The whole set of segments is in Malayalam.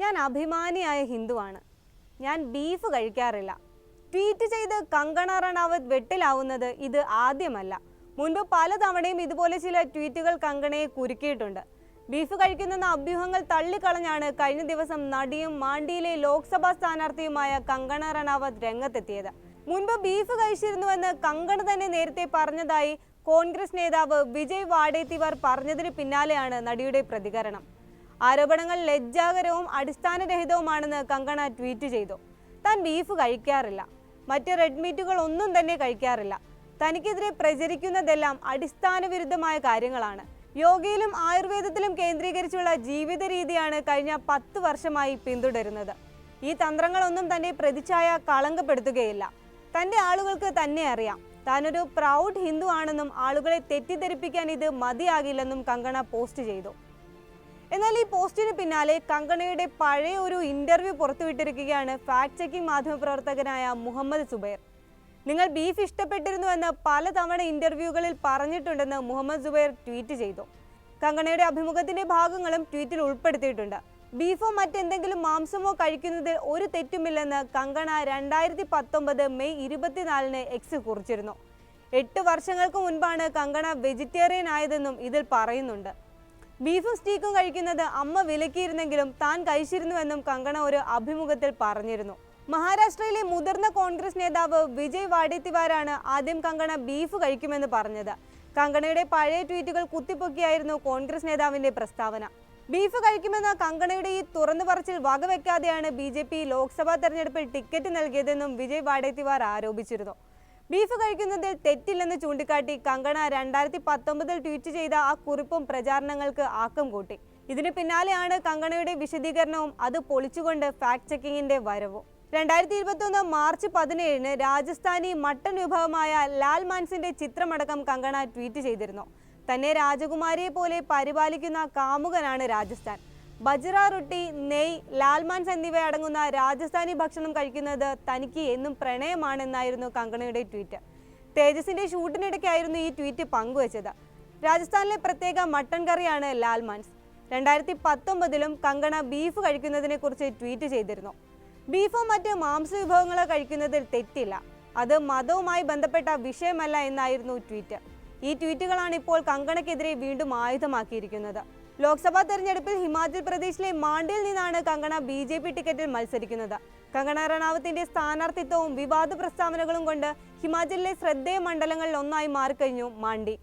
ഞാൻ അഭിമാനിയായ ഹിന്ദുവാണ്. ഞാൻ ബീഫ് കഴിക്കാറില്ല. ട്വീറ്റ് ചെയ്ത് കങ്കണ റണാവത്ത് വെട്ടിലാവുന്നത് ഇത് ആദ്യമല്ല. മുൻപ് പലതവണയും ഇതുപോലെ ചില ട്വീറ്റുകൾ കങ്കണയെ കുരുക്കിയിട്ടുണ്ട്. ബീഫ് കഴിക്കുന്നെന്ന അഭ്യൂഹങ്ങൾ തള്ളിക്കളഞ്ഞാണ് കഴിഞ്ഞ ദിവസം നടിയും മാണ്ടിയിലെ ലോക്സഭാ സ്ഥാനാർത്ഥിയുമായ കങ്കണ റണാവത്ത് രംഗത്തെത്തിയത്. മുൻപ് ബീഫ് കഴിച്ചിരുന്നുവെന്ന് കങ്കണ തന്നെ നേരത്തെ പറഞ്ഞതായി കോൺഗ്രസ് നേതാവ് വിജയ് വാഡേത്തിവാർ പറഞ്ഞതിന് പിന്നാലെയാണ് നടിയുടെ പ്രതികരണം. ആരോപണങ്ങൾ ലജ്ജാകരവും അടിസ്ഥാനരഹിതവുമാണെന്ന് കങ്കണ ട്വീറ്റ് ചെയ്തു. താൻ ബീഫ് കഴിക്കാറില്ല, മറ്റ് റെഡ് മീറ്റുകൾ ഒന്നും തന്നെ കഴിക്കാറില്ല. തനിക്കെതിരെ പ്രചരിക്കുന്നതെല്ലാം അടിസ്ഥാന വിരുദ്ധമായ കാര്യങ്ങളാണ്. യോഗയിലും ആയുർവേദത്തിലും കേന്ദ്രീകരിച്ചുള്ള ജീവിത രീതിയാണ് കഴിഞ്ഞ 10 വർഷമായി പിന്തുടരുന്നത്. ഈ തന്ത്രങ്ങളൊന്നും തന്റെ പ്രതിച്ഛായ കളങ്കപ്പെടുത്തുകയില്ല. തന്റെ ആളുകൾക്ക് തന്നെ അറിയാം താനൊരു പ്രൗഡ് ഹിന്ദു ആണെന്നും ആളുകളെ തെറ്റിദ്ധരിപ്പിക്കാൻ ഇത് മതിയാകില്ലെന്നും കങ്കണ പോസ്റ്റ് ചെയ്തു. എന്നാൽ ഈ പോസ്റ്റിന് പിന്നാലെ കങ്കണയുടെ പഴയ ഒരു ഇന്റർവ്യൂ പുറത്തുവിട്ടിരിക്കുകയാണ് ഫാക്ട് ചെക്കിംഗ് മാധ്യമപ്രവർത്തകനായ മുഹമ്മദ് സുബൈർ. നിങ്ങൾ ബീഫ് ഇഷ്ടപ്പെട്ടിരുന്നുവെന്ന് പലതവണ ഇന്റർവ്യൂകളിൽ പറഞ്ഞിട്ടുണ്ടെന്ന് മുഹമ്മദ് സുബൈർ ട്വീറ്റ് ചെയ്തു. കങ്കണയുടെ അഭിമുഖത്തിന്റെ ഭാഗങ്ങളും ട്വീറ്റിൽ ഉൾപ്പെടുത്തിയിട്ടുണ്ട്. ബീഫോ മറ്റെന്തെങ്കിലും മാംസമോ കഴിക്കുന്നതിൽ ഒരു തെറ്റുമില്ലെന്ന് കങ്കണ 2019 മെയ് 24 എക്സിൽ കുറിച്ചിരുന്നു. 8 വർഷങ്ങൾക്ക് മുൻപാണ് കങ്കണ വെജിറ്റേറിയൻ ആയതെന്നും ഇതിൽ പറയുന്നുണ്ട്. ബീഫും സ്റ്റീക്കും കഴിക്കുന്നത് അമ്മ വിലക്കിയിരുന്നെങ്കിലും താൻ കഴിച്ചിരുന്നുവെന്നും കങ്കണ ഒരു അഭിമുഖത്തിൽ പറഞ്ഞിരുന്നു. മഹാരാഷ്ട്രയിലെ മുതിർന്ന കോൺഗ്രസ് നേതാവ് വിജയ് വാഡേത്തിവാരാണ് ആദ്യം കങ്കണ ബീഫ് കഴിക്കുമെന്ന് പറഞ്ഞത്. കങ്കണയുടെ പഴയ ട്വീറ്റുകൾ കുത്തിപ്പൊക്കിയായിരുന്നു കോൺഗ്രസ് നേതാവിന്റെ പ്രസ്താവന. ബീഫ് കഴിക്കുമെന്ന കങ്കണയുടെ ഈ തുറന്നു പറച്ചിൽ വകവെക്കാതെയാണ് BJP ലോക്സഭാ തെരഞ്ഞെടുപ്പിൽ ടിക്കറ്റ് നൽകിയതെന്നും വിജയ് വാഡേത്തിവാർ ആരോപിച്ചിരുന്നു. ബീഫ് കഴിക്കുന്നതിൽ തെറ്റില്ലെന്ന് ചൂണ്ടിക്കാട്ടി കങ്കണ 2019 ട്വീറ്റ് ചെയ്ത ആ കുറിപ്പും പ്രചാരണങ്ങൾക്ക് ആക്കം കൂട്ടി. ഇതിന് പിന്നാലെയാണ് കങ്കണയുടെ വിശദീകരണവും അത് പൊളിച്ചുകൊണ്ട് ഫാക്ട് ചെക്കിങ്ങിന്റെ വരവും. 2021 മാർച്ച് 17 രാജസ്ഥാനി മട്ടൺ വിഭവമായ ലാൽ മാൻസിന്റെ ചിത്രമടക്കം കങ്കണ ട്വീറ്റ് ചെയ്തിരുന്നു. തന്നെ രാജകുമാരിയെ പോലെ പരിപാലിക്കുന്ന കാമുകനാണ് രാജസ്ഥാൻ. ബജ്റ റൊട്ടി, നെയ്, ലാൽ മാൻസ് എന്നിവ അടങ്ങുന്ന രാജസ്ഥാനി ഭക്ഷണം കഴിക്കുന്നത് തനിക്ക് എന്നും പ്രണയമാണെന്നായിരുന്നു കങ്കണയുടെ ട്വീറ്റ്. തേജസിന്റെ ഷൂട്ടിനിടയ്ക്കായിരുന്നു ഈ ട്വീറ്റ് പങ്കുവച്ചത്. രാജസ്ഥാനിലെ പ്രത്യേക മട്ടൺ കറിയാണ് ലാൽ മാൻസ്. 2019 കങ്കണ ബീഫ് കഴിക്കുന്നതിനെ കുറിച്ച് ട്വീറ്റ് ചെയ്തിരുന്നു. ബീഫോ മറ്റ് മാംസവിഭവങ്ങളോ കഴിക്കുന്നതിൽ തെറ്റില്ല, അത് മതവുമായി ബന്ധപ്പെട്ട വിഷയമല്ല എന്നായിരുന്നു ട്വീറ്റ്. ഈ ട്വീറ്റുകളാണ് ഇപ്പോൾ കങ്കണയ്ക്കെതിരെ വീണ്ടും ആയുധമാക്കിയിരിക്കുന്നത്. ലോക്സഭാ തെരഞ്ഞെടുപ്പിൽ ഹിമാചൽ പ്രദേശിലെ മാണ്ടിയിൽ നിന്നാണ് കങ്കണ BJP ടിക്കറ്റിൽ മത്സരിക്കുന്നത്. കങ്കണ റണാവത്തിന്റെ സ്ഥാനാർത്ഥിത്വവും വിവാദ പ്രസ്താവനകളും കൊണ്ട് ഹിമാചലിലെ ശ്രദ്ധേയ മണ്ഡലങ്ങളിൽ ഒന്നായി മാറിക്കഴിഞ്ഞു മാണ്ടി.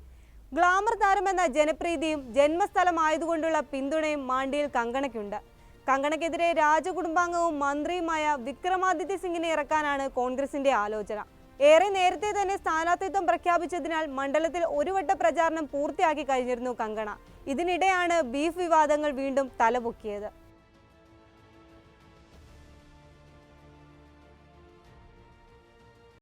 ഗ്ലാമർ താരമെന്ന ജനപ്രീതിയും ജന്മസ്ഥലമായതുകൊണ്ടുള്ള പിന്തുണയും മാണ്ടിയിൽ കങ്കണയ്ക്കുണ്ട്. കങ്കണയ്ക്കെതിരെ രാജകുടുംബാംഗവും മന്ത്രിയുമായ വിക്രമാദിത്യ സിംഗിനെ ഇറക്കാനാണ് കോൺഗ്രസിന്റെ ആലോചന. ഏറെ നേരത്തെ തന്നെ സ്ഥാനാർത്ഥിത്വം പ്രഖ്യാപിച്ചതിനാൽ മണ്ഡലത്തിൽ ഒരു വട്ട പ്രചാരണം പൂർത്തിയാക്കി കഴിഞ്ഞിരുന്നു കങ്കണ. ഇതിനിടെയാണ് ബീഫ് വിവാദങ്ങൾ വീണ്ടും തലപൊക്കിയത്.